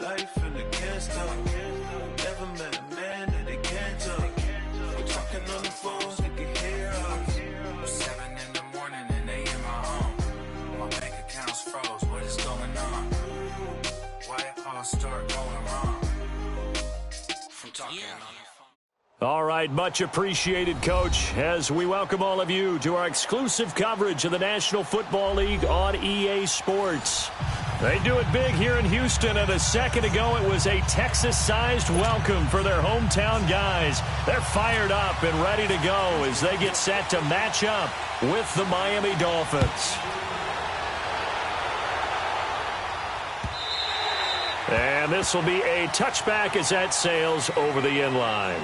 life and they can't stop. Never met a man that they can't talk. We're talking on the phone, they can hear us. 7 in the morning and they in my home. My bank account's froze, what is going on? Why it all start going wrong? From talking on the phone. All right, much appreciated, Coach, as we welcome all of you to our exclusive coverage of the National Football League on EA Sports. They do it big here in Houston, and a second ago it was a Texas-sized welcome for their hometown guys. They're fired up and ready to go as they get set to match up with the Miami Dolphins. And this will be a touchback as that sails over the end line.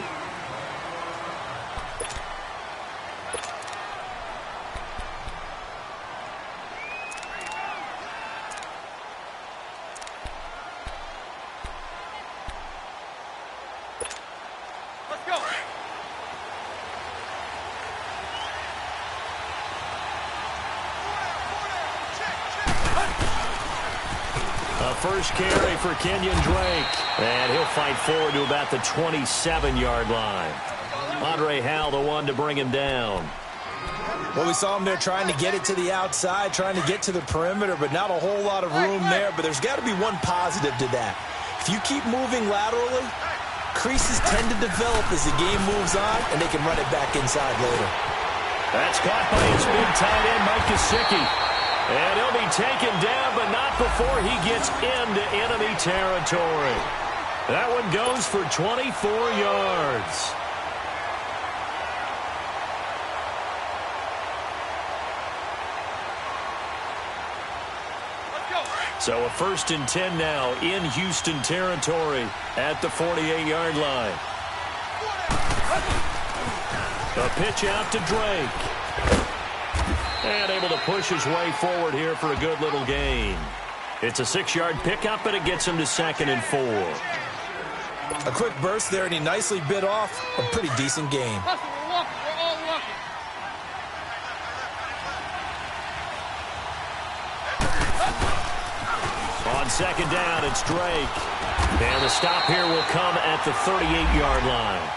First carry for Kenyon Drake, and he'll fight forward to about the 27-yard line. Andre Howell, the one to bring him down. Well, we saw him there trying to get it to the outside, trying to get to the perimeter, but not a whole lot of room there. But there's got to be one positive to that. If you keep moving laterally, creases tend to develop as the game moves on, and they can run it back inside later. That's caught by his big tight end, Mike Gesicki. And he'll be taken down, but not before he gets into enemy territory. That one goes for 24 yards. So a 1st and 10 now in Houston territory at the 48-yard line. A pitch out to Drake. And able to push his way forward here for a good little gain. It's a 6-yard pickup, and it gets him to 2nd and 4. A quick burst there, and he nicely bit off a pretty decent gain. On 2nd down, it's Drake. And the stop here will come at the 38-yard line.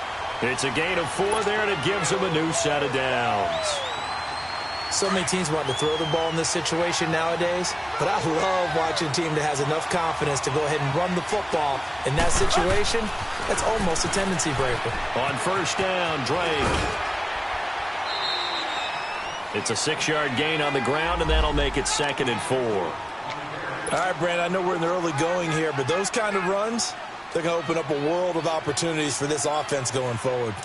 It's a gain of 4 there, and it gives him a new set of downs. So many teams want to throw the ball in this situation nowadays, but I love watching a team that has enough confidence to go ahead and run the football. In that situation, that's almost a tendency breaker. On 1st down, Drake. It's a 6-yard gain on the ground, and that'll make it 2nd and 4. All right, Brandon, I know we're in the early going here, but those kind of runs, they're going to open up a world of opportunities for this offense going forward.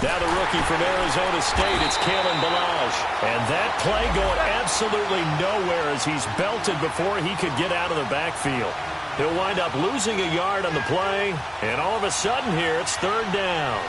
Now the rookie from Arizona State, it's Kalen Ballage. And that play going absolutely nowhere as he's belted before he could get out of the backfield. He'll wind up losing a yard on the play, and all of a sudden here it's 3rd down.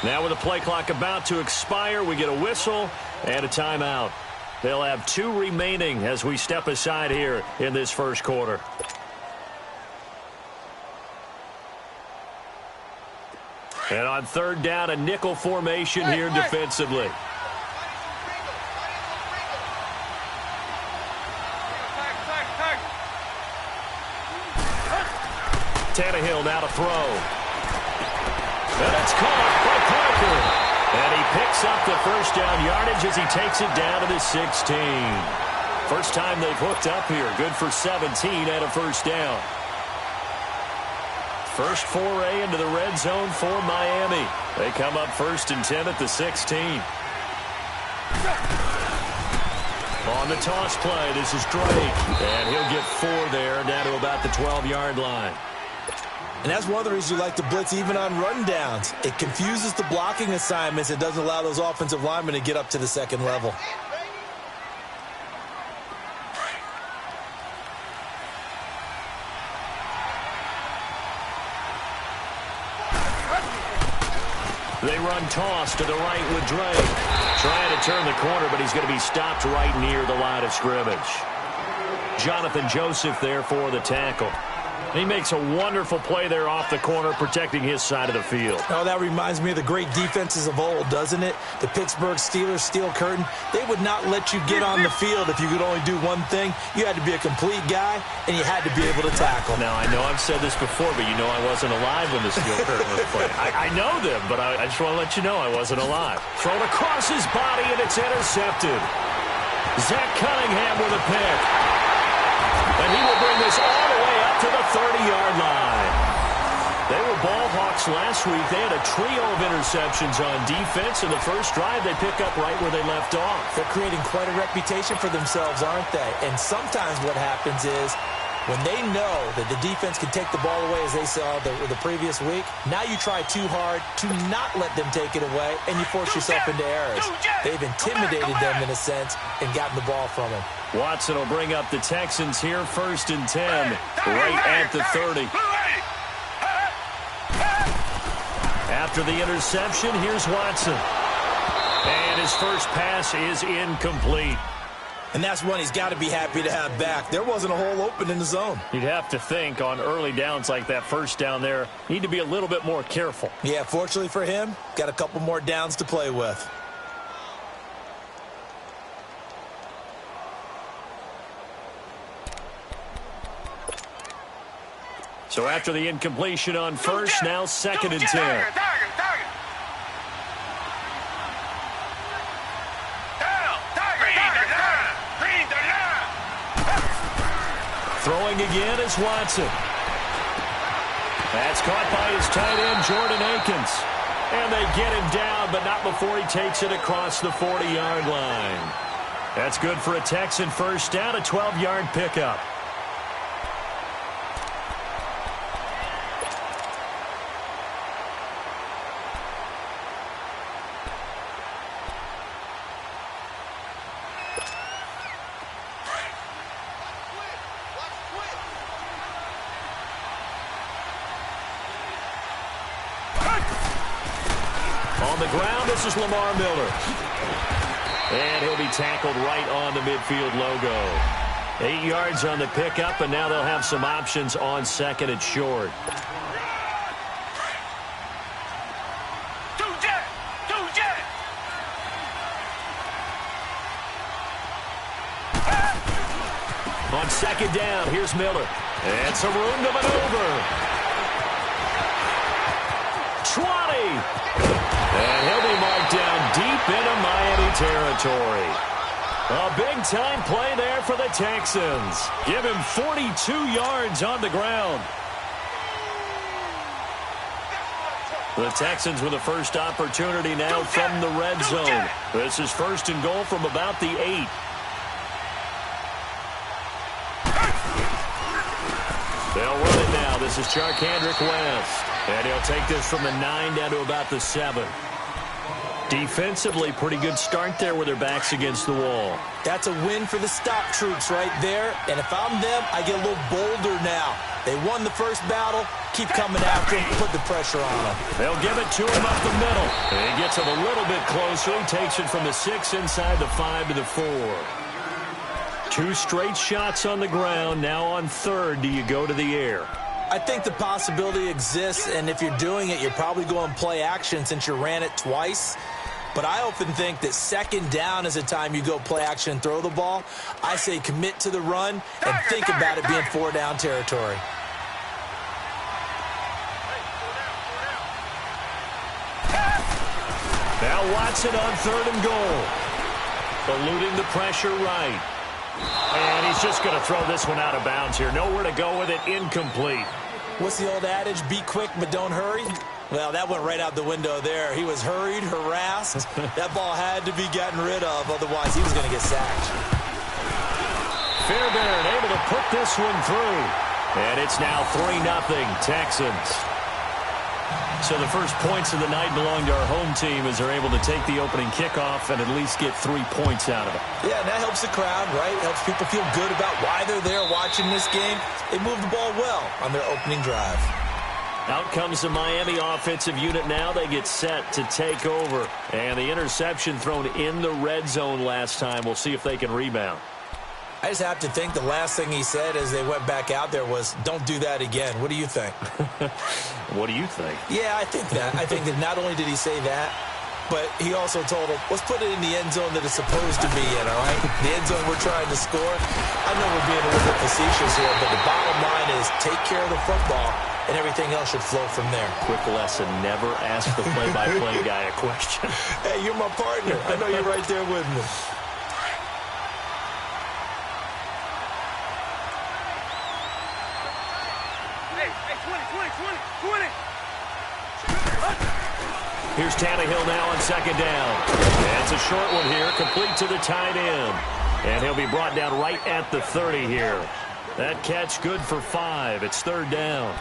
Now with the play clock about to expire, we get a whistle and a timeout. They'll have 2 remaining as we step aside here in this first quarter. And on 3rd down, a nickel formation here defensively. Tannehill now to throw. And it's caught by Parker. And he picks up the 1st down yardage as he takes it down to the 16. First time they've hooked up here. Good for 17 and a 1st down. First foray into the red zone for Miami. They come up 1st and 10 at the 16. On the toss play, this is Drake. And he'll get 4 there, down to about the 12-yard line. And that's one of the reasons you like to blitz even on rundowns. It confuses the blocking assignments. It doesn't allow those offensive linemen to get up to the 2nd level. They run toss to the right with Drake. Trying to turn the corner, but he's going to be stopped right near the line of scrimmage. Jonathan Joseph there for the tackle. He makes a wonderful play there off the corner, protecting his side of the field. Oh, that reminds me of the great defenses of old, doesn't it? The Pittsburgh Steelers steel curtain. They would not let you get on the field if you could only do one thing. You had to be a complete guy, and you had to be able to tackle. Now, I know I've said this before, but you know I wasn't alive when the steel curtain was playing. I know them, but I just want to let you know I wasn't alive. Thrown across his body, and it's intercepted. Zach Cunningham with a pick. And he will bring this all the way up to the 30-yard line. They were ball hawks last week. They had a trio of interceptions on defense. In the first drive, they pick up right where they left off. They're creating quite a reputation for themselves, aren't they? And sometimes what happens is when they know that the defense can take the ball away, as they saw the previous week, now you try too hard to not let them take it away, and you force yourself into errors. They've intimidated them in a sense and gotten the ball from them. Watson will bring up the Texans here, 1st and 10, right at the 30. After the interception, here's Watson. And his first pass is incomplete. And that's one he's got to be happy to have back. There wasn't a hole open in the zone. You'd have to think on early downs like that first down there, need to be a little bit more careful. Yeah, fortunately for him, got a couple more downs to play with. So after the incompletion on first, now 2nd and 10. Throwing again is Watson. That's caught by his tight end, Jordan Akins. And they get him down, but not before he takes it across the 40-yard line. That's good for a Texan first down, a 12-yard pickup. On the ground, this is Lamar Miller. And he'll be tackled right on the midfield logo. 8 yards on the pickup, and now they'll have some options on 2nd and short. On 2nd down, here's Miller. And some room to maneuver. 20. And he'll be marked down deep into Miami territory. A big-time play there for the Texans. Give him 42 yards on the ground. The Texans with a first opportunity now from the red zone. This is 1st and goal from about the 8. They'll run it now. This is Charkandrick West. And he'll take this from the 9 down to about the 7. Defensively, pretty good start there with their backs against the wall. That's a win for the stop troops right there. And if I'm them, I get a little bolder now. They won the first battle. Keep coming after him. Put the pressure on him. They'll give it to him up the middle. And he gets him a little bit closer. He takes it from the 6 inside the 5 to the 4. 2 straight shots on the ground. Now on 3rd, do you go to the air? I think the possibility exists, and if you're doing it, you're probably going play action since you ran it twice. But I often think that 2nd down is the time you go play action and throw the ball. I say commit to the run and think about it being 4-down territory. Now Watson on 3rd and goal. Eluding the pressure right. And he's just going to throw this one out of bounds here. Nowhere to go with it. Incomplete. What's the old adage? Be quick, but don't hurry. Well, that went right out the window there. He was hurried, harassed. That ball had to be gotten rid of. Otherwise, he was going to get sacked. Fairbairn able to put this one through. And it's now 3-0 Texans. So the first points of the night belong to our home team as they're able to take the opening kickoff and at least get 3 points out of it. Yeah, and that helps the crowd, right? Helps people feel good about why they're there watching this game. They moved the ball well on their opening drive. Out comes the Miami offensive unit now. They get set to take over. And the interception thrown in the red zone last time. We'll see if they can rebound. I just have to think the last thing he said as they went back out there was, don't do that again. What do you think? What do you think? Yeah, I think that. I think that not only did he say that, but he also told him, let's put it in the end zone that it's supposed to be in, all right? The end zone we're trying to score. I know we're being a little bit facetious here, but the bottom line is take care of the football, and everything else should flow from there. Quick lesson, never ask the play-by-play guy a question. Hey, you're my partner. I know you're right there with me. Here's Tannehill now on second down. And it's a short one here, complete to the tight end. And he'll be brought down right at the 30 here. That catch good for 5. It's third down.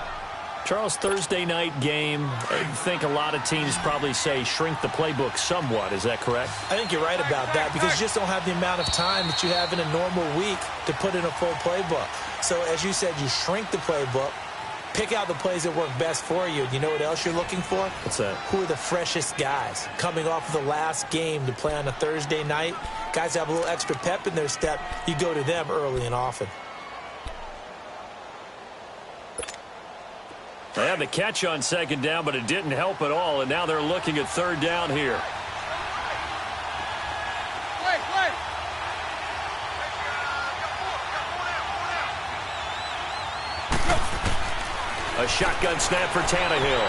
Charles, Thursday night game, I think a lot of teams probably say shrink the playbook somewhat. Is that correct? I think you're right about that because you just don't have the amount of time that you have in a normal week to put in a full playbook. So as you said, you shrink the playbook. Pick out the plays that work best for you. You know what else you're looking for? What's that? Who are the freshest guys coming off of the last game to play on a Thursday night? Guys have a little extra pep in their step. You go to them early and often. They had the catch on second down, but it didn't help at all, and now they're looking at third down here. A shotgun snap for Tannehill.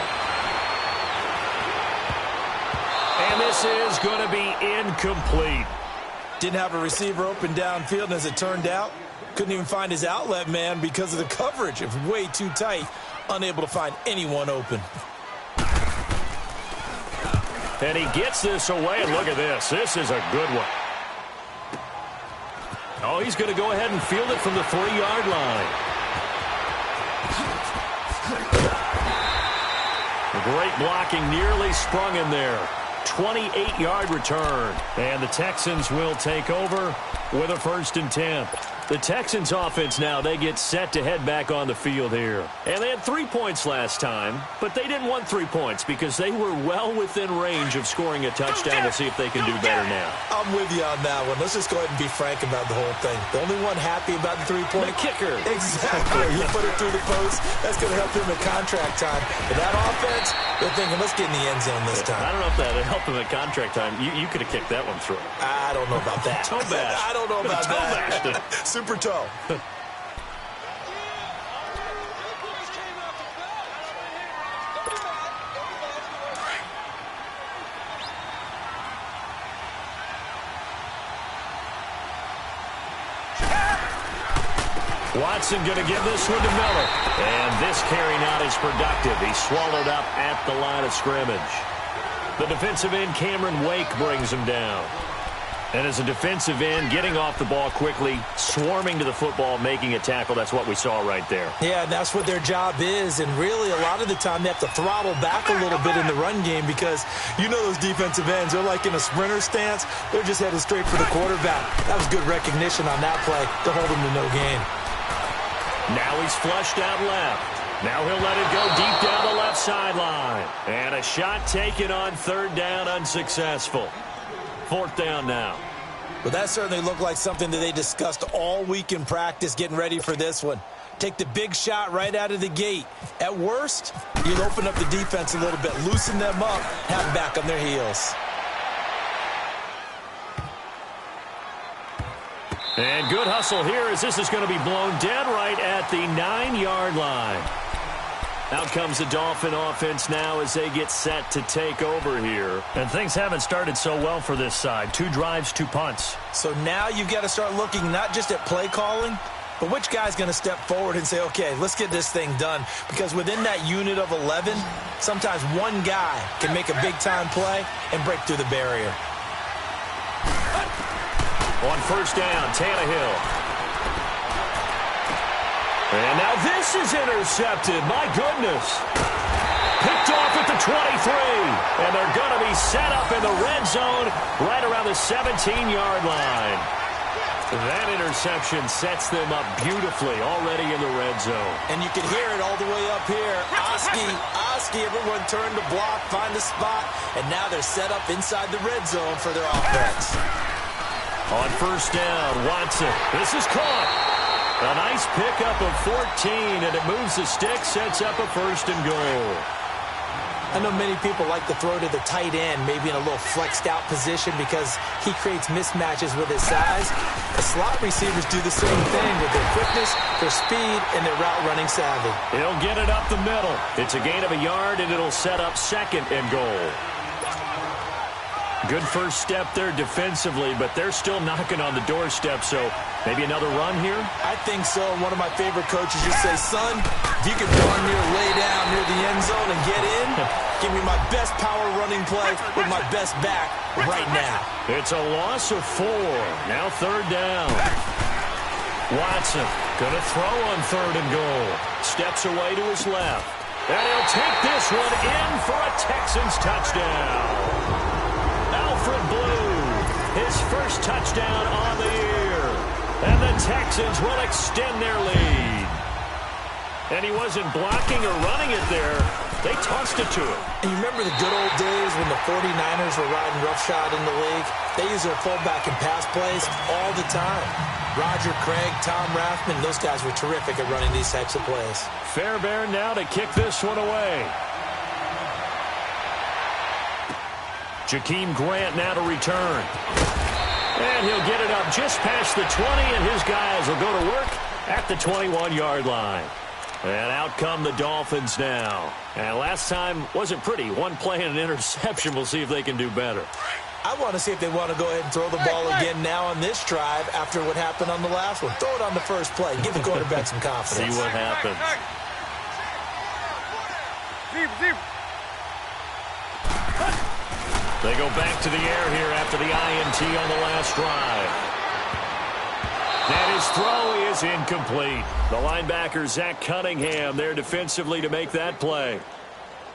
And this is going to be incomplete. Didn't have a receiver open downfield, and as it turned out, couldn't even find his outlet man because of the coverage. It was way too tight, unable to find anyone open. And he gets this away, and look at this. This is a good one. Oh, he's going to go ahead and field it from the 3-yard line. Great blocking, nearly sprung in there. 28-yard return. And the Texans will take over with a 1st and 10. The Texans offense now, they get set to head back on the field here. And they had 3 points last time, but they didn't want 3 points because they were well within range of scoring a touchdown. We'll see if they can do better now. I'm with you on that one. Let's just go ahead and be frank about the whole thing. The only one happy about the 3-point kicker. Exactly. You put it through the post. That's going to help him at contract time. But that offense, they're thinking, let's get in the end zone this time. I don't know if that helped him at contract time. You could have kicked that one through. I don't know about that. Toe bash. I don't know about that. Super toe. Watson going to give this one to Miller. And this carry not as productive. He's swallowed up at the line of scrimmage. The defensive end, Cameron Wake, brings him down. And as a defensive end, getting off the ball quickly, swarming to the football, making a tackle, that's what we saw right there. Yeah, and that's what their job is. And really, a lot of the time, they have to throttle back a little bit in the run game because you know those defensive ends, they're like in a sprinter stance. They're just headed straight for the quarterback. That was good recognition on that play to hold him to no gain. Now he's flushed out left. Now he'll let it go deep down the left sideline. And a shot taken on third down, unsuccessful. 4th down now. Well, that certainly looked like something that they discussed all week in practice getting ready for this one. Take the big shot right out of the gate. At worst, you'll open up the defense a little bit, loosen them up, have them back on their heels. And good hustle here as this is going to be blown dead right at the 9-yard line. Out comes the Dolphin offense now as they get set to take over here. And things haven't started so well for this side. 2 drives, 2 punts. So now you've got to start looking not just at play calling, but which guy's going to step forward and say, okay, let's get this thing done. Because within that unit of 11, sometimes one guy can make a big-time play and break through the barrier. On 1st down, Tannehill. And now this is intercepted. My goodness. Picked off at the 23. And they're going to be set up in the red zone right around the 17-yard line. That interception sets them up beautifully already in the red zone. And you can hear it all the way up here. Oski, everyone turned to block, find a spot, and now they're set up inside the red zone for their offense. On first down, Watson. This is caught. A nice pickup of 14, and it moves the stick, sets up a first and goal. I know many people like to throw to the tight end, maybe in a little flexed out position because he creates mismatches with his size. The slot receivers do the same thing with their quickness, their speed, and their route running savvy. He'll get it up the middle. It's a gain of a yard, and it'll set up second and goal. Good first step there defensively, but they're still knocking on the doorstep, so maybe another run here? I think so. One of my favorite coaches just say, son, if you can darn near lay down near the end zone and get in, give me my best power running play with my best back right now. It's a loss of 4. Now third down. Watson going to throw on third and goal. Steps away to his left. And he'll take this one in for a Texans touchdown. Alfred Blue, his first touchdown on the year. And the Texans will extend their lead. And he wasn't blocking or running it there. They tossed it to him. And you remember the good old days when the 49ers were riding roughshod in the league? They used their fullback in pass plays all the time. Roger Craig, Tom Rathman, those guys were terrific at running these types of plays. Fairbairn now to kick this one away. Jakeem Grant now to return. And he'll get it up just past the 20, and his guys will go to work at the 21-yard line. And out come the Dolphins now. And last time wasn't pretty. One play and an interception. We'll see if they can do better. I want to see if they want to go ahead and throw the ball again now on this drive after what happened on the last one. Throw it on the first play. Give the quarterback some confidence. See what happens. They go back to the air here after the INT on the last drive. And his throw is incomplete. The linebacker, Zach Cunningham, there defensively to make that play.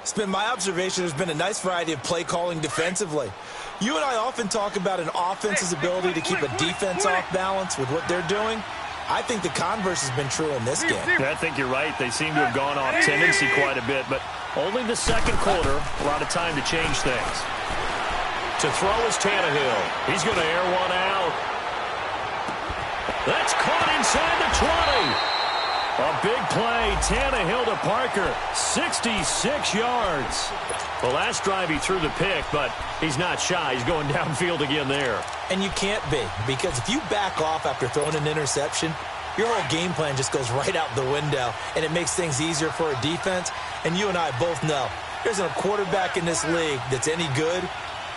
It's been my observation there's been a nice variety of play calling defensively. You and I often talk about an offense's ability to keep a defense off balance with what they're doing. I think the converse has been true in this game. I think you're right. They seem to have gone off tendency quite a bit, but only the second quarter, a lot of time to change things. To throw is Tannehill. He's going to air one out. That's caught inside the 20. A big play. Tannehill to Parker. 66 yards. The last drive he threw the pick, but he's not shy. He's going downfield again there. And you can't be, because if you back off after throwing an interception, your whole game plan just goes right out the window, and it makes things easier for a defense. And you and I both know there's a quarterback in this league that's any good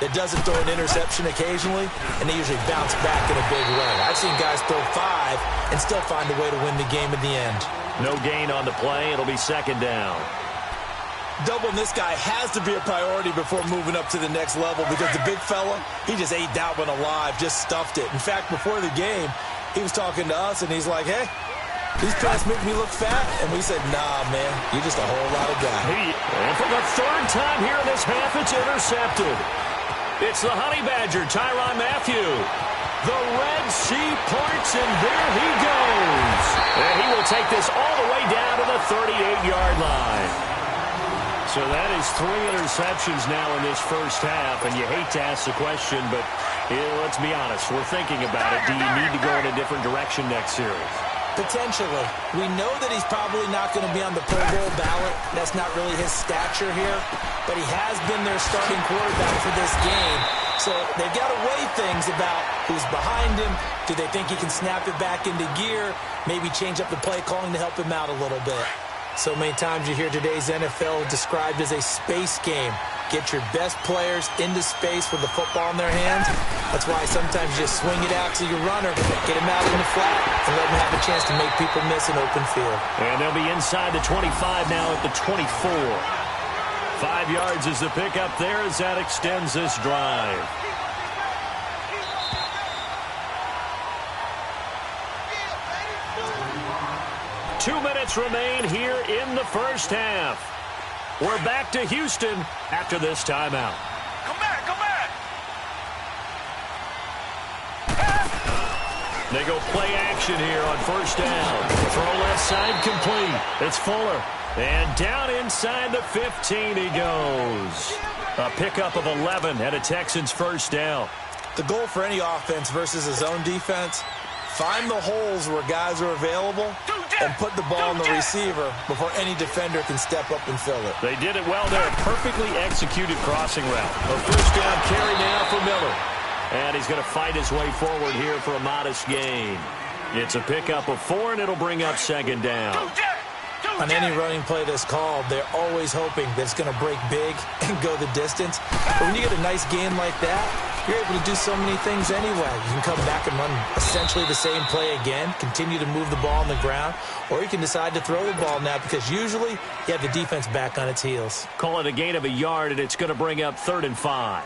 that doesn't throw an interception occasionally, and they usually bounce back in a big way. I've seen guys throw 5 and still find a way to win the game at the end. No gain on the play. It'll be second down. Doubling this guy has to be a priority before moving up to the next level, because the big fella, he just ate that one alive, just stuffed it. In fact, before the game, he was talking to us, and he's like, hey, these pants make me look fat. And we said, nah, man, you're just a whole lot of guy. And for the third time here in this half, it's intercepted. It's the Honey Badger, Tyrann Mathieu. The Red Sea parts, and there he goes. And he will take this all the way down to the 38-yard line. So that is 3 interceptions now in this first half, and you hate to ask the question, but let's be honest, we're thinking about it. Do you need to go in a different direction next series? Potentially. We know that he's probably not going to be on the Pro Bowl ballot. That's not really his stature here. But he has been their starting quarterback for this game. So they've got to weigh things about who's behind him. Do they think he can snap it back into gear? Maybe change up the play calling to help him out a little bit. So many times you hear today's NFL described as a space game. Get your best players into space with the football in their hands. That's why sometimes you just swing it out to your runner, get him out in the flat, and let him have a chance to make people miss an open field. And they'll be inside the 25 now at the 24. 5 yards is the pickup there as that extends this drive. Two minutes remain here in the first half. We're back to Houston after this timeout. Come back, come back! They go play action here on first down. Throw left side complete. It's Fuller. And down inside the 15 he goes. A pickup of 11 and a Texans first down. The goal for any offense versus a zone defense, find the holes where guys are available and put the ball in the receiver before any defender can step up and fill it. They did it well there. Perfectly executed crossing route. A first down carry now for Miller. And he's going to fight his way forward here for a modest gain. It's a pickup of 4, and it'll bring up second down. On any running play that's called, they're always hoping that it's going to break big and go the distance. But when you get a nice gain like that, you're able to do so many things anyway. You can come back and run essentially the same play again, continue to move the ball on the ground, or you can decide to throw the ball now because usually you have the defense back on its heels. Call it a gain of a yard, and it's going to bring up 3rd and 5.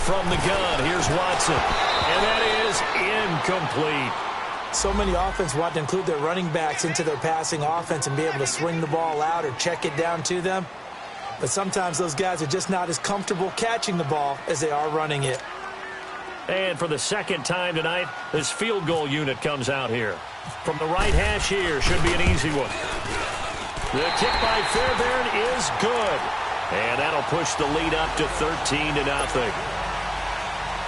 From the gun, here's Watson. And that is incomplete. So many offenses want to include their running backs into their passing offense and be able to swing the ball out or check it down to them. But sometimes those guys are just not as comfortable catching the ball as they are running it. And for the second time tonight, this field goal unit comes out here. From the right hash here, should be an easy one. The kick by Fairbairn is good. And that'll push the lead up to 13-0.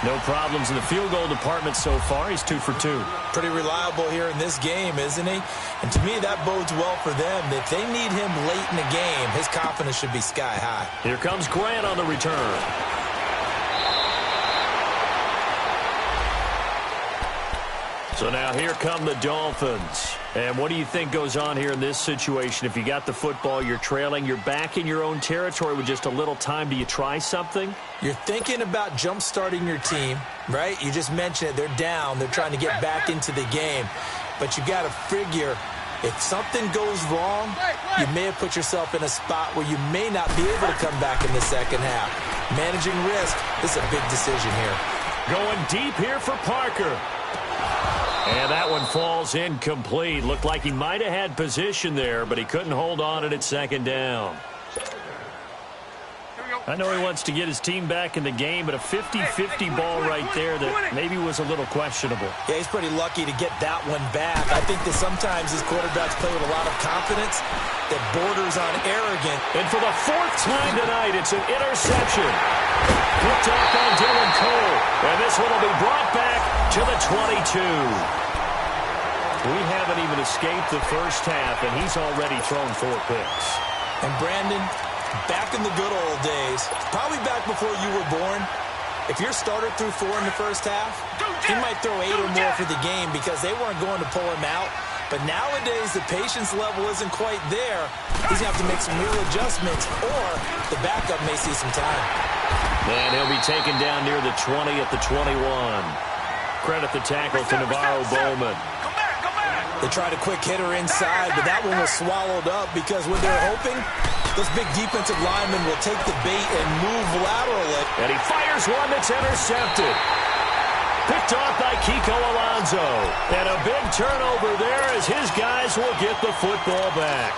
No problems in the field goal department so far. He's 2 for 2. Pretty reliable here in this game, isn't he? And to me, that bodes well for them. If they need him late in the game, his confidence should be sky high. Here comes Grant on the return. So now here come the Dolphins. And what do you think goes on here in this situation? If you got the football, you're trailing, you're back in your own territory with just a little time. Do you try something? You're thinking about jump-starting your team, right? You just mentioned it. They're down. They're trying to get back into the game. But you got to figure if something goes wrong, you may have put yourself in a spot where you may not be able to come back in the second half. Managing risk is a big decision here. Going deep here for Parker. And that one falls incomplete. Looked like he might have had position there, but he couldn't hold on at second down. I know he wants to get his team back in the game, but a 50-50 ball right there that maybe was a little questionable. Yeah, he's pretty lucky to get that one back. I think that sometimes his quarterbacks play with a lot of confidence that borders on arrogant. And for the 4th time tonight, it's an interception. Picked off by Dylan Cole. And this one will be brought back to the 22. We haven't even escaped the first half, and he's already thrown 4 picks. And Brandon, back in the good old days, probably back before you were born, if your starter threw 4 in the first half, he might throw 8 or more for the game because they weren't going to pull him out. But nowadays, the patience level isn't quite there. He's going to have to make some real adjustments, or the backup may see some time. And he'll be taken down near the 20 at the 21. Credit the tackle to Navarro Bowman. They tried a quick hitter inside, but that one was swallowed up because when they're hoping, those big defensive linemen will take the bait and move laterally. And he fires one that's intercepted. Picked off by Kiko Alonso. And a big turnover there as his guys will get the football back.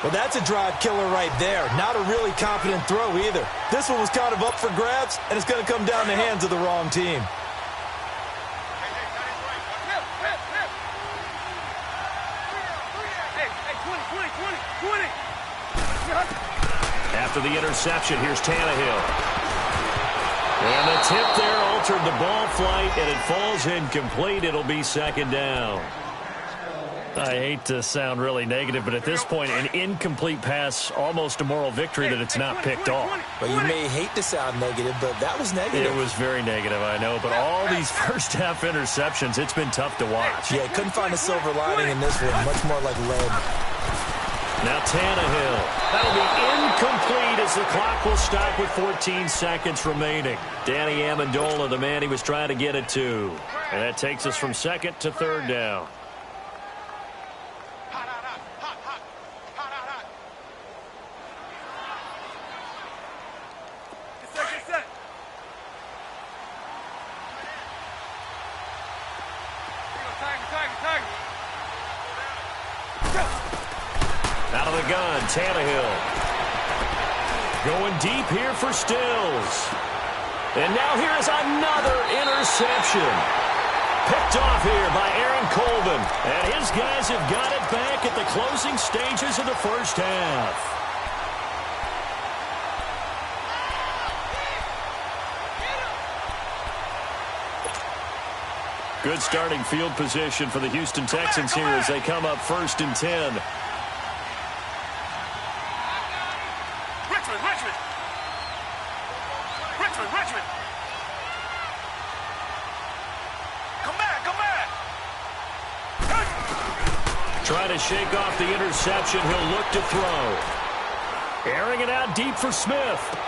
Well, that's a drive killer right there. Not a really confident throw either. This one was kind of up for grabs, and it's going to come down the hands of the wrong team. After the interception, here's Tannehill. And the tip there altered the ball flight, and it falls incomplete. It'll be second down. I hate to sound really negative, but at this point, an incomplete pass, almost a moral victory that it's not picked off. Well, you may hate to sound negative, but that was negative. It was very negative, I know. But all these first-half interceptions, it's been tough to watch. Yeah, couldn't find a silver lining in this one. Much more like lead. Now Tannehill. That'll be incomplete as the clock will stop with 14 seconds remaining. Danny Amendola, the man he was trying to get it to. And that takes us from second to third down. Go! the gun, Tannehill. Going deep here for Stills. And now here's another interception. Picked off here by Aaron Colvin. And his guys have got it back at the closing stages of the first half. Good starting field position for the Houston Texans here as they come up 1st and 10. Richmond. Come back. Trying to shake off the interception. He'll look to throw. Airing it out deep for Smith.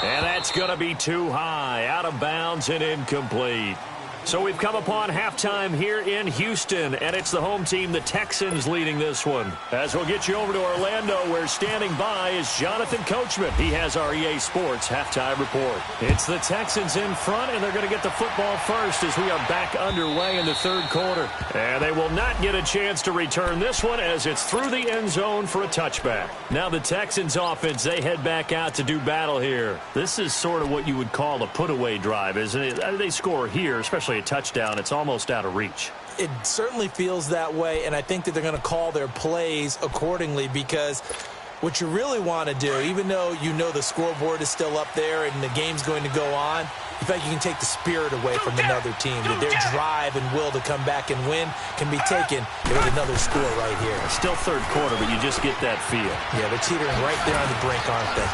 And that's going to be too high. Out of bounds and incomplete. So we've come upon halftime here in Houston, and it's the home team, the Texans, leading this one. As we'll get you over to Orlando, where standing by is Jonathan Coachman. He has our EA Sports halftime report. It's the Texans in front, and they're going to get the football first as we are back underway in the third quarter. And they will not get a chance to return this one as it's through the end zone for a touchback. Now the Texans offense, they head back out to do battle here. This is sort of what you would call a put-away drive, isn't it? They score here, especially a touchdown. It's almost out of reach. It certainly feels that way, and I think that they're going to call their plays accordingly, because what you really want to do, even though you know the scoreboard is still up there and the game's going to go on, in fact, you can take the spirit away from another team. That their drive and will to come back and win can be taken with another score right here. Still third quarter, but you just get that feel. Yeah, they're teetering right there on the brink, aren't they?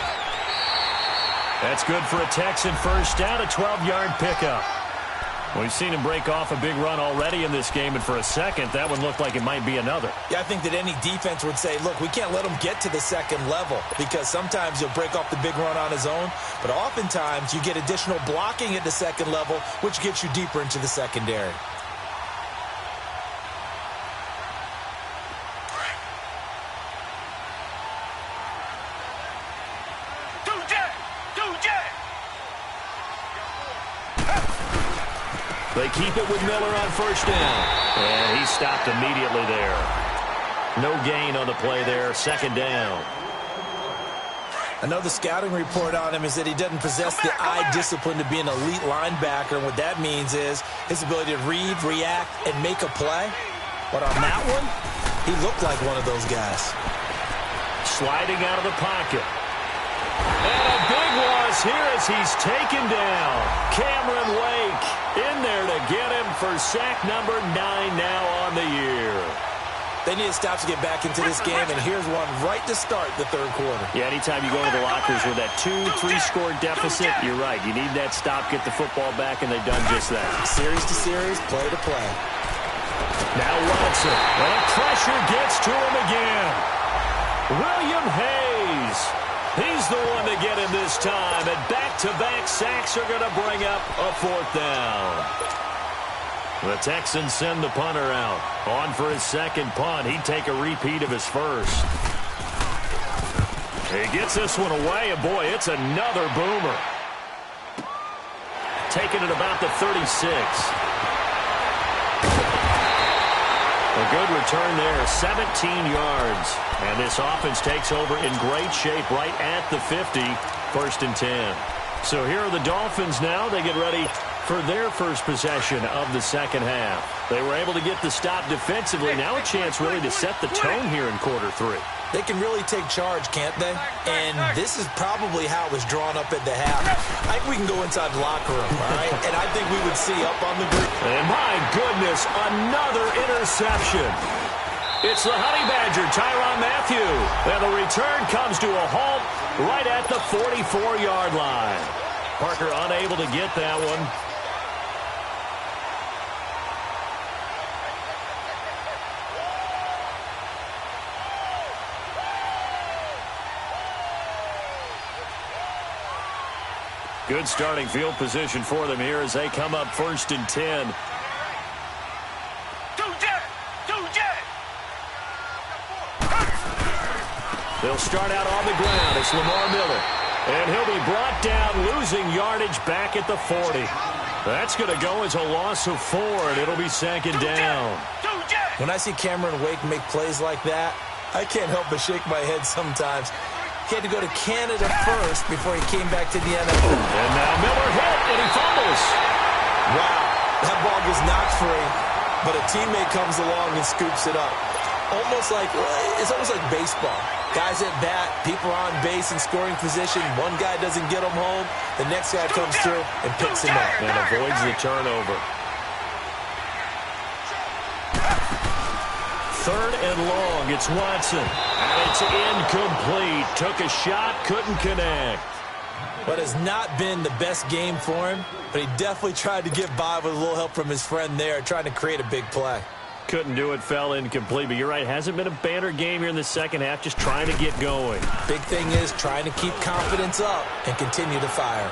That's good for a Texan first down, a 12-yard pickup. We've seen him break off a big run already in this game, and for a second, that one looked like it might be another. Yeah, I think that any defense would say, look, we can't let him get to the second level, because sometimes he'll break off the big run on his own, but oftentimes you get additional blocking at the second level, which gets you deeper into the secondary. They keep it with Miller on first down. And he stopped immediately there. No gain on the play there. Second down. I know the scouting report on him is that he doesn't possess the eye discipline to be an elite linebacker. And what that means is his ability to read, react, and make a play. But on that one, he looked like one of those guys. Sliding out of the pocket. And a big loss here as he's taken down. Cameron Wake in there to get him for sack number 9 now on the year. They need to stop to get back into this game, and here's one right to start the third quarter. Yeah, anytime you go to the lockers with that 2-3-score deficit, you're right. You need that stop, get the football back, and they've done just that. Series to series, play to play. Now Watson. And pressure gets to him again. William Hayes. He's the one to get him this time, and back-to-back sacks are going to bring up a fourth down. The Texans send the punter out. On for his second punt. He'd take a repeat of his first. He gets this one away, and boy, it's another boomer. Taking it about the 36. A good return there, 17 yards. And this offense takes over in great shape right at the 50, 1st and 10. So here are the Dolphins now. They get ready for their first possession of the second half. They were able to get the stop defensively. Now a chance really to set the tone here in quarter 3. They can really take charge, can't they? And this is probably how it was drawn up at the half. I think we can go inside the locker room, all right? And I think we would see up on the group. And my goodness, another interception. It's the Honey Badger, Tyrann Mathieu. And the return comes to a halt right at the 44-yard line. Parker unable to get that one. Good starting field position for them here as they come up 1st and 10. They'll start out on the ground. It's Lamar Miller. And he'll be brought down, losing yardage back at the 40. That's going to go as a loss of 4, and it'll be second down. When I see Cameron Wake make plays like that, I can't help but shake my head sometimes. He had to go to Canada first before he came back to the NFL. And now Miller hit, and he fumbles. Wow, that ball gets knocked free, but a teammate comes along and scoops it up. It's almost like baseball. Guys at bat, people are on base in scoring position. One guy doesn't get him home. The next guy comes through and picks him up. And avoids the turnover. 3rd and long. It's Watson. And it's incomplete. Took a shot, couldn't connect. But has not been the best game for him. But he definitely tried to get by with a little help from his friend there, trying to create a big play. Couldn't do it, fell incomplete. But you're right, hasn't been a banner game here in the second half, just trying to get going. Big thing is trying to keep confidence up and continue to fire.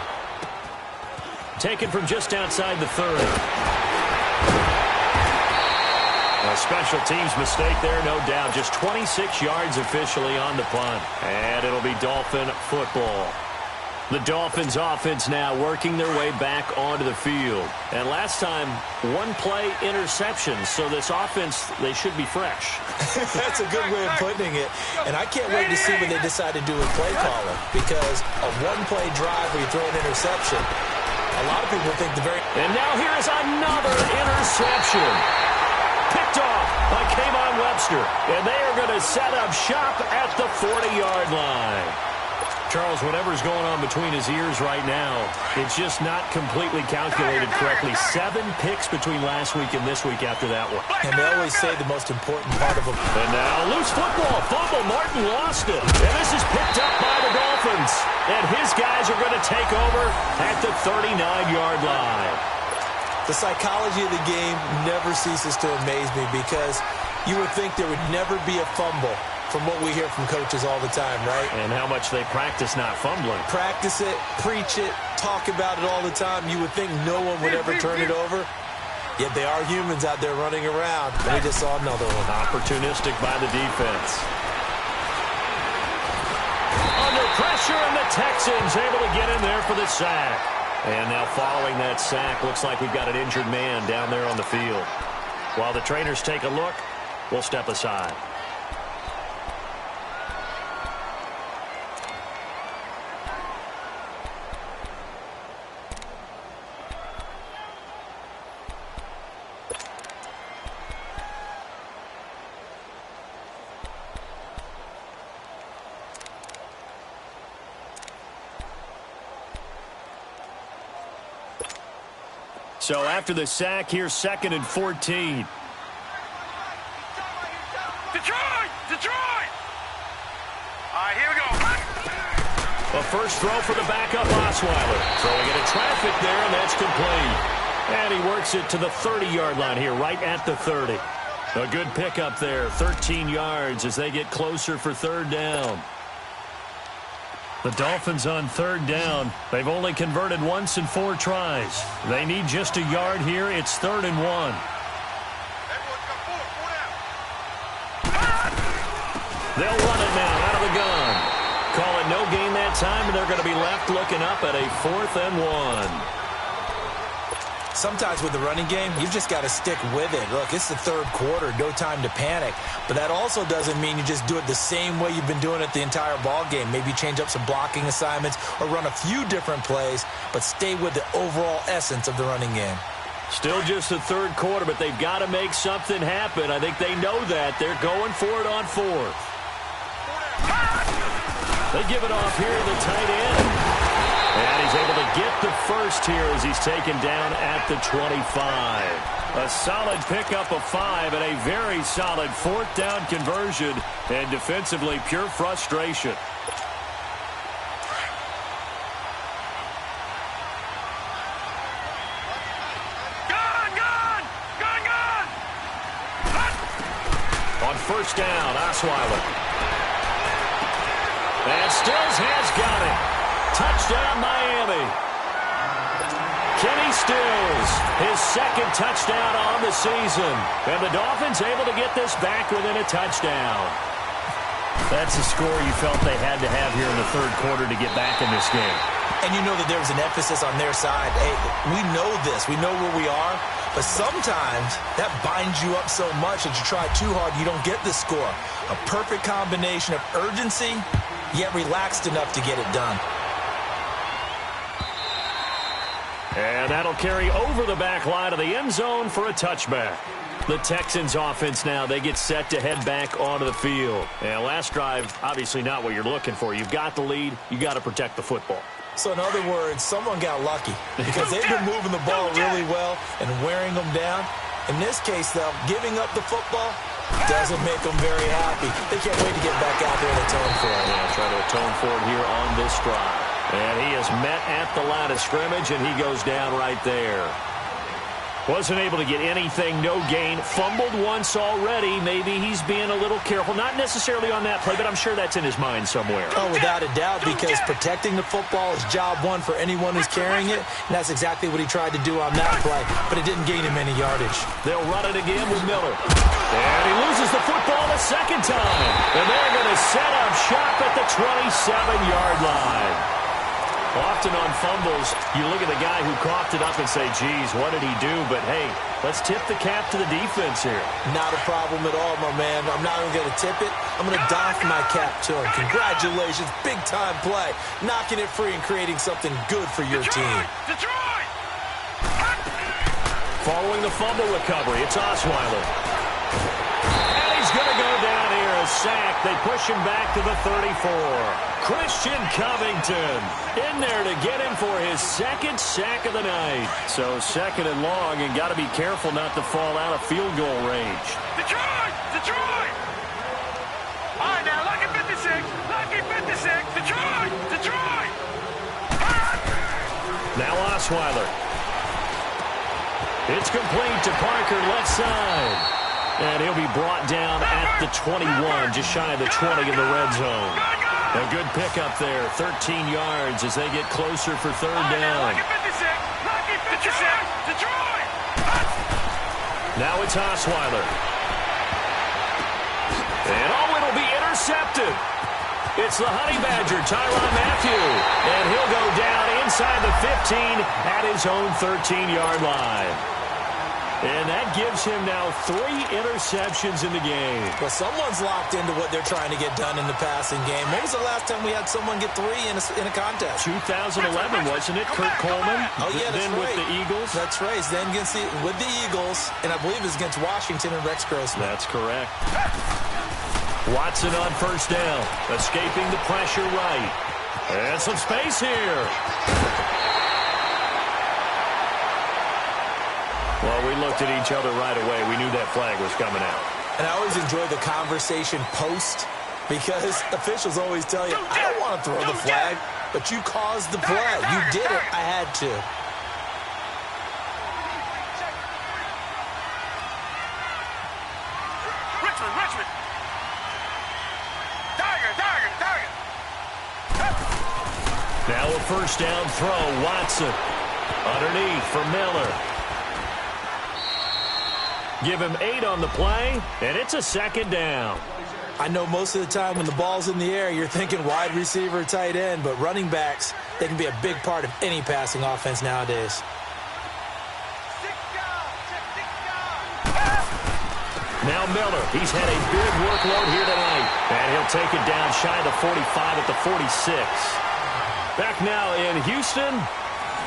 Taken from just outside the 30. A special teams mistake there, no doubt. Just 26 yards officially on the punt. And it'll be Dolphin football. The Dolphins offense now working their way back onto the field. And last time, 1-play interception. So this offense, they should be fresh. That's a good way of putting it. And I can't wait to see what they decide to do with play calling. Because a 1-play drive where you throw an interception, a lot of people think the very... And now here is another interception. Picked off by Kayvon Webster. And they are going to set up shop at the 40-yard line. Charles, whatever's going on between his ears right now, it's just not completely calculated correctly. 7 picks between last week and this week after that one. And they always say the most important part of a... And now loose football. Fumble. Martin lost it. And this is picked up by the Dolphins. And his guys are going to take over at the 39-yard line. The psychology of the game never ceases to amaze me because you would think there would never be a fumble from what we hear from coaches all the time, right? And how much they practice not fumbling. Practice it, preach it, talk about it all the time. You would think no one would ever turn it over. Yet they are humans out there running around. And we just saw another one. Opportunistic by the defense. Under pressure, and the Texans able to get in there for the sack. And now following that sack, looks like we've got an injured man down there on the field. While the trainers take a look, we'll step aside. So after the sack, here's 2nd and 14. Detroit! All right, here we go. A first throw for the backup Osweiler. Throwing into traffic there, and that's complete. And he works it to the 30-yard line here, right at the 30. A good pickup there, 13 yards as they get closer for 3rd down. The Dolphins on 3rd down. They've only converted once in 4 tries. They need just a yard here. It's 3rd and 1. They'll run it now out of the gun. Call it no gain that time, and they're going to be left looking up at a 4th and 1. Sometimes with the running game, you've just got to stick with it. Look, it's the 3rd quarter, no time to panic. But that also doesn't mean you just do it the same way you've been doing it the entire ball game. Maybe change up some blocking assignments or run a few different plays, but stay with the overall essence of the running game. Still just the 3rd quarter, but they've got to make something happen. I think they know that. They're going for it on 4th. They give it off here to the tight end. And he's able to get the first here as he's taken down at the 25. A solid pickup of 5 and a very solid 4th down conversion. And defensively, pure frustration. On 1st down, Osweiler. And Stills has got it. Touchdown, Miami. Kenny Stills, his 2nd touchdown on the season. And the Dolphins able to get this back within a touchdown. That's the score you felt they had to have here in the 3rd quarter to get back in this game. And you know that there was an emphasis on their side. Hey, we know this. We know where we are. But sometimes that binds you up so much that you try too hard, you don't get the score. A perfect combination of urgency, yet relaxed enough to get it done. And that'll carry over the back line of the end zone for a touchback. The Texans offense now, they get set to head back onto the field. And last drive, obviously not what you're looking for. You've got the lead. You got to protect the football. So in other words, someone got lucky because they've been moving the ball really well and wearing them down. In this case, though, giving up the football doesn't make them very happy. They can't wait to get back out there and atone for it. Yeah, try to atone for it here on this drive. And he is met at the line of scrimmage, and he goes down right there. Wasn't able to get anything, no gain. Fumbled once already. Maybe he's being a little careful. Not necessarily on that play, but I'm sure that's in his mind somewhere. Oh, without a doubt, because protecting the football is job one for anyone who's carrying it, and that's exactly what he tried to do on that play, but it didn't gain him any yardage. They'll run it again with Miller. And he loses the football a second time. And they're going to set up shop at the 27-yard line. Often on fumbles, you look at the guy who coughed it up and say, geez, what did he do? But, hey, let's tip the cap to the defense here. Not a problem at all, my man. I'm not even going to tip it. I'm going to doff my cap to him. Congratulations. Big-time play. Knocking it free and creating something good for your team. Detroit! Following the fumble recovery, it's Osweiler. And he's going to go down here, a sack. They push him back to the 34. Christian Covington in there to get him for his second sack of the night. So second and long, and got to be careful not to fall out of field goal range. Detroit! Detroit! All right, now, lucky 56. Lucky 56. Detroit! Detroit! Now Osweiler. It's complete to Parker, left side. And he'll be brought down at the 21, just shy of the 20 in the red zone. A good pickup there, 13 yards as they get closer for third down. Lucky 56, Detroit! Now it's Osweiler. And it'll be intercepted. It's the Honey Badger, Tyrann Mathieu. And he'll go down inside the 15 at his own 13-yard line. And that gives him now 3 interceptions in the game. Well, someone's locked into what they're trying to get done in the passing game. When was the last time we had someone get 3 in a contest? 2011, wasn't it? Kurt Coleman? Oh, yeah, that's then right. with the Eagles? That's right. Then with the Eagles, and I believe it was against Washington and Rex Grossman. That's correct. Watson on first down, escaping the pressure right. And some space here. Well, we looked at each other right away. We knew that flag was coming out. And I always enjoy the conversation post because officials always tell you, I don't want to throw the flag, but you caused the play. You did it. I had to. Richmond! Tiger! Now a first down throw, Watson. Underneath for Miller. Give him 8 on the play, and it's a second down. I know most of the time when the ball's in the air, you're thinking wide receiver, tight end, but running backs, they can be a big part of any passing offense nowadays. Now Miller, he's had a big workload here tonight, and he'll take it down shy of the 45 at the 46. Back now in Houston.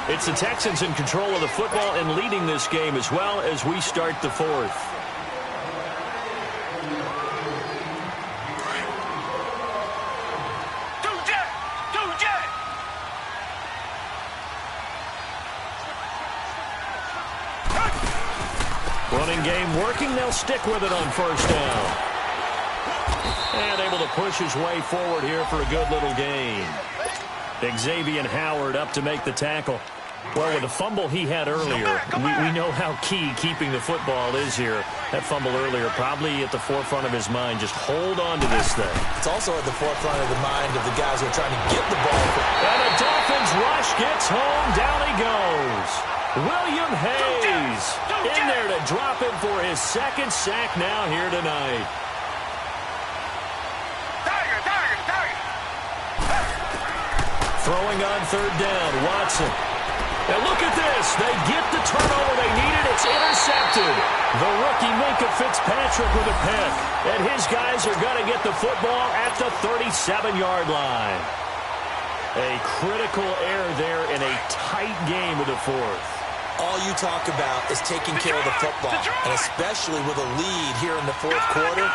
It's the Texans in control of the football and leading this game as well as we start the fourth. Running game working. They'll stick with it on first down. And able to push his way forward here for a good little gain. Xavier Howard up to make the tackle. Well, with the fumble he had earlier, we know how key keeping the football is here. That fumble earlier probably at the forefront of his mind. Just hold on to this thing. It's also at the forefront of the mind of the guys who are trying to get the ball. And the Dolphins rush gets home. Down he goes. William Hayes in there to drop it for his second sack now here tonight. Throwing on third down, Watson. And look at this. They get the turnover they needed. It's intercepted. The rookie Minkah Fitzpatrick with a pick. And his guys are going to get the football at the 37-yard line. A critical error there in a tight game of the fourth. All you talk about is taking care of the football, and especially with a lead here in the fourth quarter,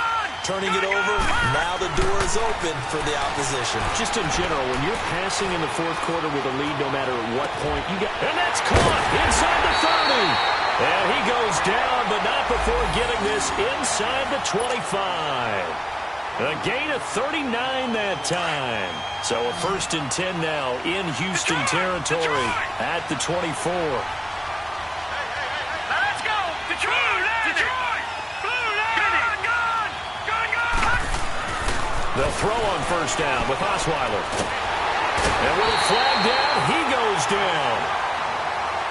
turning it over, now the door is open for the opposition. Just in general, when you're passing in the fourth quarter with a lead, no matter what point you get, and that's caught inside the 30. And he goes down, but not before getting this inside the 25. A gain of 39 that time. So a 1st and 10 now in Houston territory at the 24. Let's go! Detroit! Detroit! The throw on first down with Osweiler. And with a flag down, he goes down.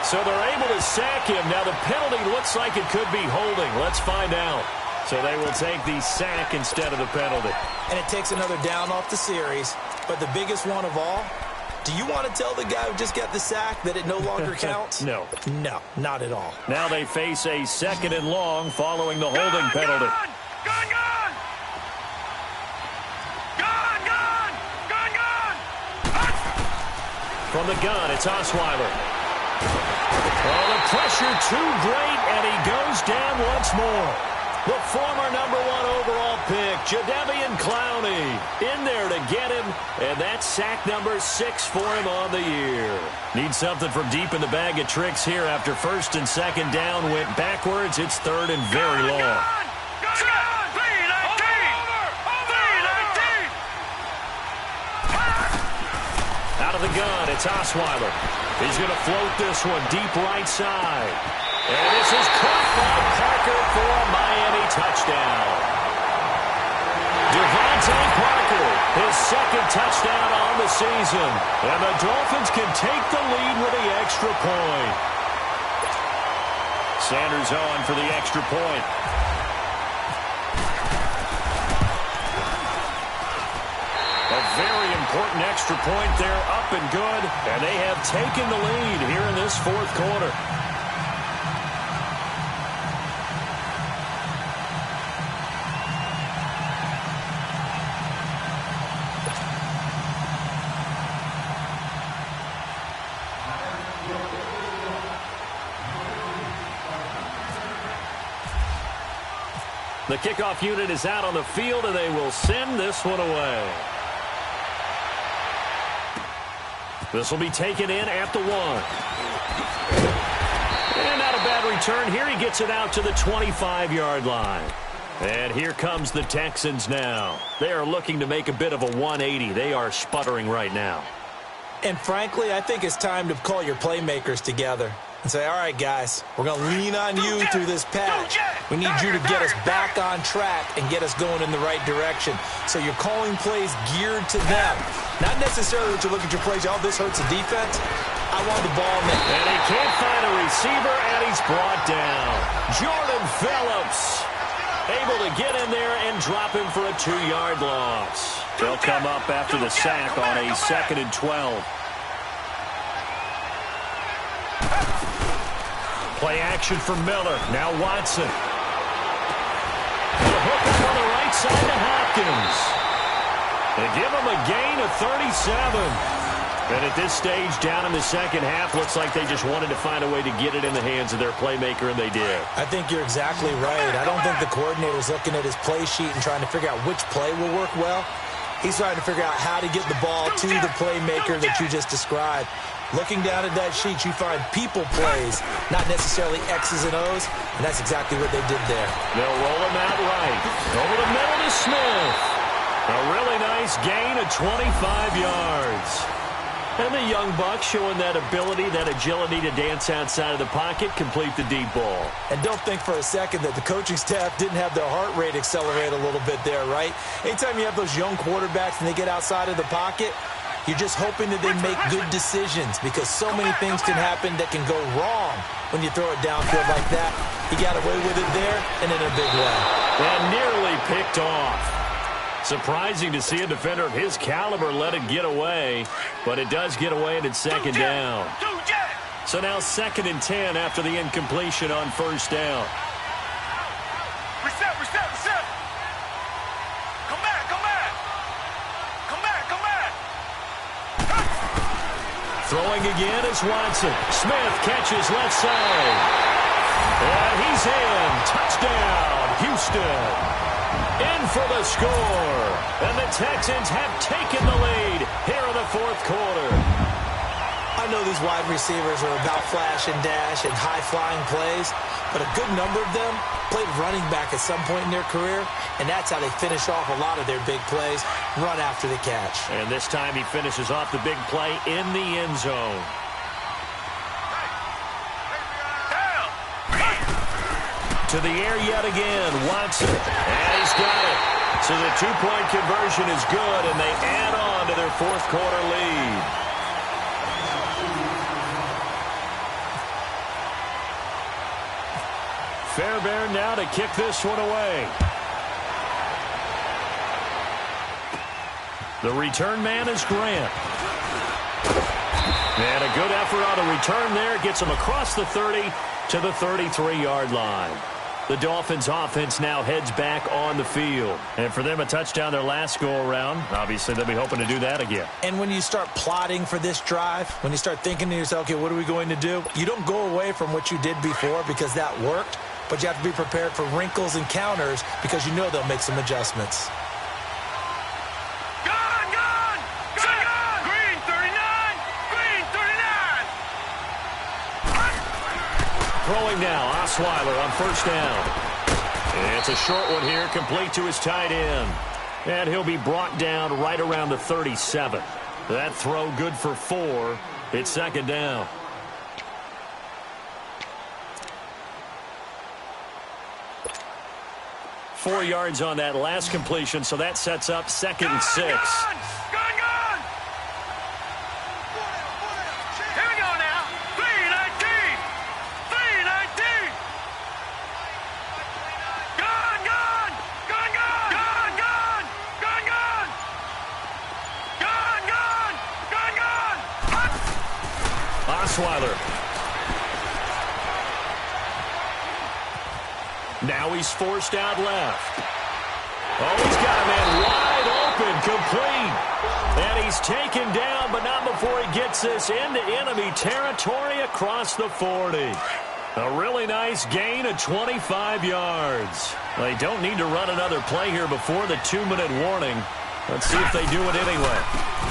So they're able to sack him. Now the penalty looks like it could be holding. Let's find out. So they will take the sack instead of the penalty. And it takes another down off the series. But the biggest one of all, do you want to tell the guy who just got the sack that it no longer counts? No. No, not at all. Now they face a 2nd and long following the holding penalty. Gun! From the gun, it's Osweiler. Oh, the pressure too great, and he goes down once more. The former number 1 overall pick, Jadeveon Clowney, in there to get him, and that's sack number 6 for him on the year. Need something from deep in the bag of tricks here after 1st and 2nd down went backwards. It's 3rd and very long. Out of the gun, it's Osweiler. He's going to float this one deep right side. And this is caught by Parker for a Miami touchdown. Devontae Parker, his 2nd touchdown on the season. And the Dolphins can take the lead with the extra point. Sanders on for the extra point. A very important extra point there, up and good. And they have taken the lead here in this fourth quarter. The kickoff unit is out on the field, and they will send this one away. This will be taken in at the 1. And not a bad return here. He gets it out to the 25-yard line. And here comes the Texans now. They are looking to make a bit of a 180. They are sputtering right now. And frankly, I think it's time to call your playmakers together and say, all right, guys, we're going to lean on you through this patch. We need you to get us back on track and get us going in the right direction. So you're calling plays geared to them. Not necessarily that you look at your plays, oh, this hurts the defense. I want the ball in. And he can't find a receiver, and he's brought down. Jordan Phillips able to get in there and drop him for a 2-yard loss. They'll come up after the sack on a 2nd and 12. Play action for Miller. Now Watson. The hook up on the right side to Hopkins. They give him a gain of 37. And at this stage, down in the second half, looks like they just wanted to find a way to get it in the hands of their playmaker, and they did. I think you're exactly right. I don't think the coordinator's looking at his play sheet and trying to figure out which play will work well. He's trying to figure out how to get the ball to the playmaker that you just described. Looking down at that sheet, you find people plays, not necessarily X's and O's, and that's exactly what they did there. They'll roll him out right. Over the middle to Smith. A really nice gain of 25 yards. And the young buck showing that ability, that agility to dance outside of the pocket, complete the deep ball. And don't think for a second that the coaching staff didn't have their heart rate accelerate a little bit there, right? Anytime you have those young quarterbacks and they get outside of the pocket, you're just hoping that they make good decisions because so many things can happen that can go wrong when you throw it downfield like that. He got away with it there and in a big way. And nearly picked off. Surprising to see a defender of his caliber let it get away, but it does get away and it's second down. So now 2nd and 10 after the incompletion on first down. Reset. Come back. Throwing again is Watson. Smith catches left side. And he's in. Touchdown, Houston. In for the score. And the Texans have taken the lead here in the 4th quarter. I know these wide receivers are about flash and dash and high-flying plays, but a good number of them played running back at some point in their career, and that's how they finish off a lot of their big plays, run after the catch. And this time he finishes off the big play in the end zone. To the air yet again, Watson, and he's got it. So the 2-point conversion is good, and they add on to their 4th quarter lead. Fairbairn now to kick this one away. The return man is Grant. And a good effort on the return there. Gets him across the 30 to the 33-yard line. The Dolphins offense now heads back on the field. And for them, a touchdown their last go-around. Obviously, they'll be hoping to do that again. And when you start plotting for this drive, when you start thinking to yourself, okay, what are we going to do? You don't go away from what you did before because that worked. But you have to be prepared for wrinkles and counters because you know they'll make some adjustments. Gone! Green 39! Throwing now, Osweiler on first down. It's a short one here, complete to his tight end. And he'll be brought down right around the 37. That throw good for 4. It's second down. Four yards on that last completion, so that sets up 2nd and 6. Gone! Here we go now. 319! Gone! Osweiler. Now he's forced out left. Oh, he's got a man wide open, complete. And he's taken down, but not before he gets this into enemy territory across the 40. A really nice gain of 25 yards. They don't need to run another play here before the 2-minute warning. Let's see if they do it anyway.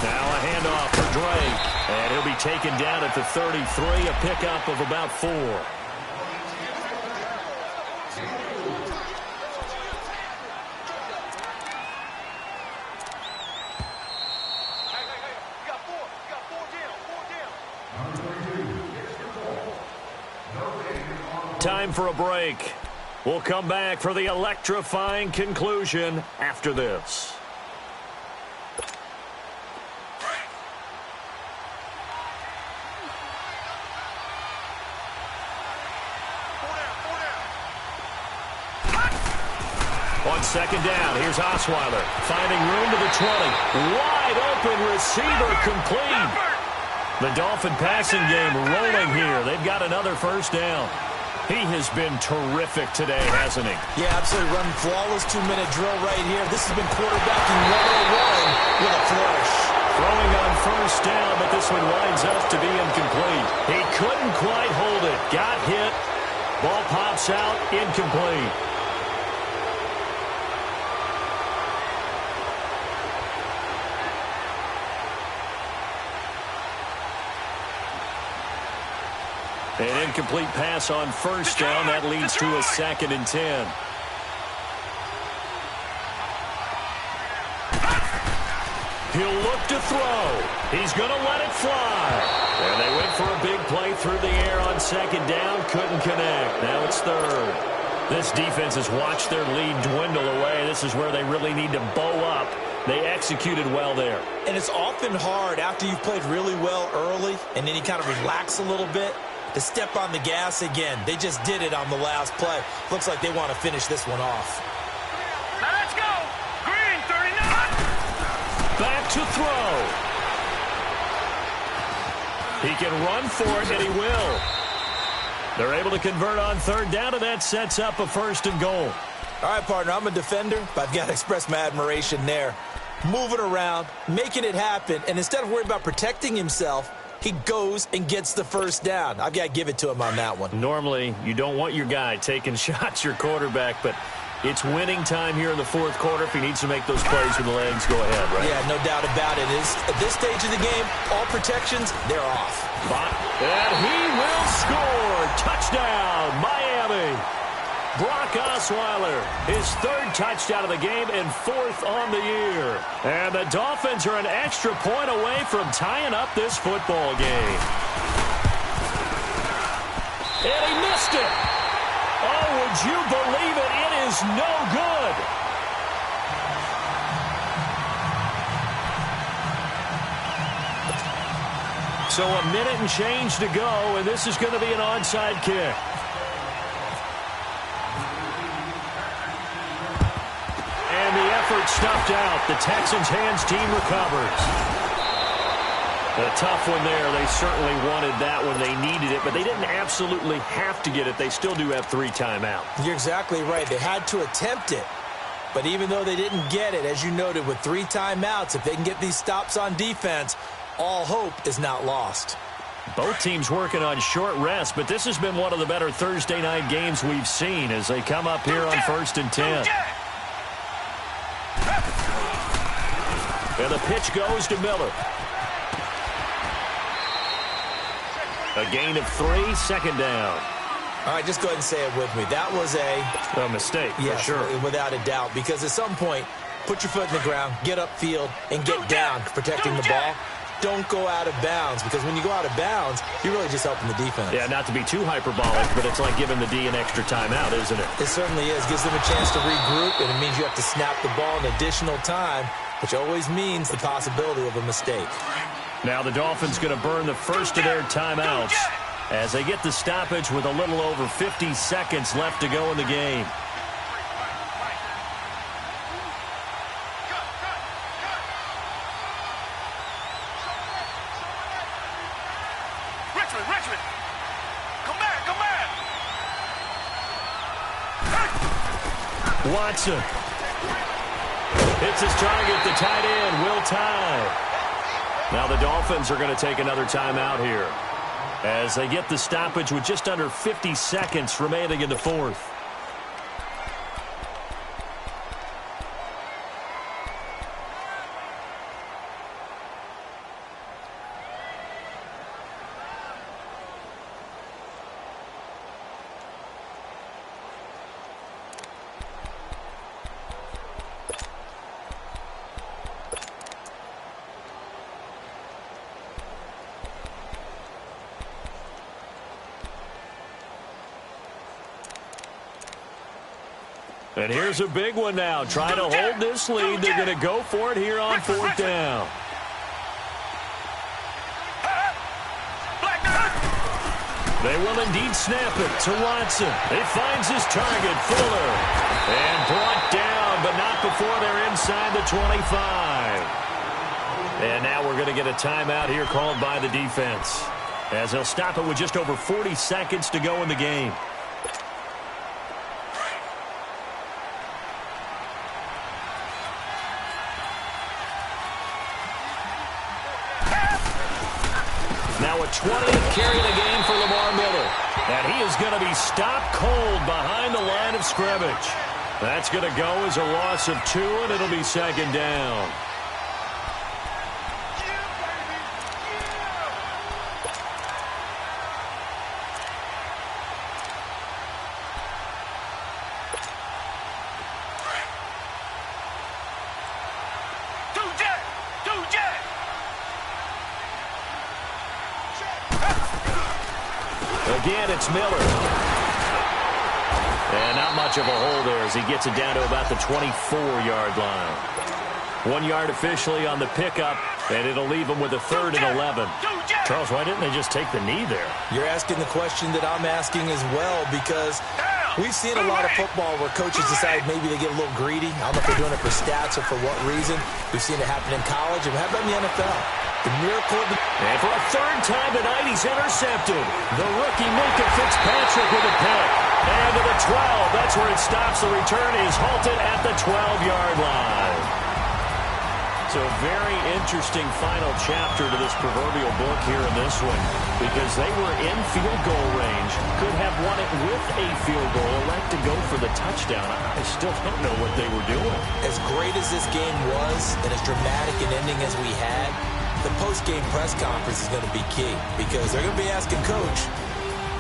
Now a handoff for Drake. And he'll be taken down at the 33, a pickup of about 4. Time for a break. We'll come back for the electrifying conclusion after this. On second down, here's Osweiler finding room to the 20. Wide open receiver, complete. The Dolphin passing game rolling here. They've got another first down. He has been terrific today, hasn't he? Yeah, absolutely. Running flawless 2-minute drill right here. This has been quarterbacking 101 with a flourish. Throwing on first down, but this one winds up to be incomplete. He couldn't quite hold it. Got hit. Ball pops out, incomplete. An incomplete pass on first down. That leads to a 2nd and 10. He'll look to throw. He's going to let it fly. And they went for a big play through the air on second down. Couldn't connect. Now it's 3rd. This defense has watched their lead dwindle away. This is where they really need to bow up. They executed well there. And it's often hard after you've played really well early and then you kind of relax a little bit to step on the gas again. They just did it on the last play. Looks like they want to finish this one off. Now let's go. Green 39. to throw. He can run for it, and he will. They're able to convert on third down, and that sets up a 1st and goal. All right, partner, I'm a defender, but I've got to express my admiration there. Moving around, making it happen, and instead of worrying about protecting himself, he goes and gets the 1st down. I've got to give it to him on that one. Normally, you don't want your guy taking shots, your quarterback, but it's winning time here in the 4th quarter. If he needs to make those plays with the legs, go ahead, right? Yeah, no doubt about it. At this stage of the game, all protections, they're off. And he will score. Touchdown, Miami. Brock Osweiler, his 3rd touchdown of the game and 4th on the year. And the Dolphins are an extra point away from tying up this football game. And he missed it. Oh, would you believe it? It is no good. So a minute and change to go, and this is going to be an onside kick. And the effort snuffed out. The Texans' hands team recovers. A tough one there. They certainly wanted that when they needed it, but they didn't absolutely have to get it. They still do have 3 timeouts. You're exactly right. They had to attempt it. But even though they didn't get it, as you noted, with 3 timeouts, if they can get these stops on defense, all hope is not lost. Both teams working on short rest, but this has been one of the better Thursday night games we've seen as they come up here on 1st and 10. And the pitch goes to Miller. A gain of 3, 2nd down. All right, just go ahead and say it with me. That was a mistake, yes, for sure. Without a doubt, because at some point, put your foot in the ground, get upfield, and get down protecting the ball. Don't go out of bounds, because when you go out of bounds, you're really just helping the defense. Yeah, not to be too hyperbolic, but it's like giving the D an extra timeout, isn't it? It certainly is. Gives them a chance to regroup, and it means you have to snap the ball an additional time, which always means the possibility of a mistake. Now the Dolphins going to burn the first of their timeouts as they get the stoppage with a little over 50 seconds left to go in the game. Richmond, come back. Watson hits his target, the tight end, Will Tye. Now the Dolphins are going to take another timeout here as they get the stoppage with just under 50 seconds remaining in the 4th. And here's a big one now. Trying to hold this lead. They're going to go for it here on 4th down. They will indeed snap it to Watson. He finds his target, Fuller. And brought down, but not before they're inside the 25. And now we're going to get a timeout here called by the defense, as they'll stop it with just over 40 seconds to go in the game. Now a 20th carry of the game for Lamar Miller. And he is going to be stopped cold behind the line of scrimmage. That's going to go as a loss of 2, and it'll be 2nd down. Again, it's Miller. And not much of a hole there as he gets it down to about the 24-yard line. 1 yard officially on the pickup, and it'll leave him with a 3rd and 11. Charles, why didn't they just take the knee there? You're asking the question that I'm asking as well, because We've seen a lot of football where coaches decide maybe they get a little greedy. I don't know if they're doing it for stats or for what reason. We've seen it happen in college, and how about in the NFL? The miracle of the... And for a third time tonight, he's intercepted. The rookie Minka Fitzpatrick with a pick. And to the 12. That's where it stops. The return is halted at the 12-yard line. So a very interesting final chapter to this proverbial book here in this one, because they were in field goal range, could have won it with a field goal, elect to go for the touchdown. I still don't know what they were doing. As great as this game was, and as dramatic an ending as we had, the post-game press conference is going to be key, because they're going to be asking Coach,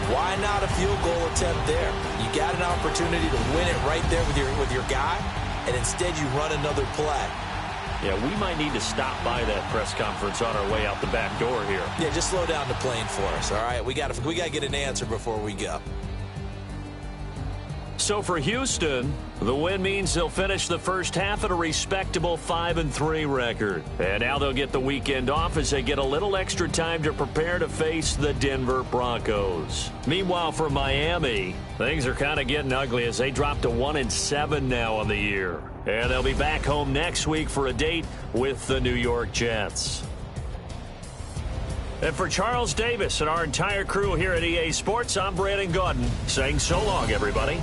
why not a field goal attempt there? You got an opportunity to win it right there with your guy, and instead you run another play. Yeah, we might need to stop by that press conference on our way out the back door here. Yeah, just slow down the plane for us, all right? We got to get an answer before we go. So for Houston, the win means they'll finish the first half at a respectable 5-3 record. And now they'll get the weekend off as they get a little extra time to prepare to face the Denver Broncos. Meanwhile, for Miami, things are kind of getting ugly as they drop to 1-7 now on the year. And they'll be back home next week for a date with the New York Jets. And for Charles Davis and our entire crew here at EA Sports, I'm Brandon Gaudin saying so long, everybody.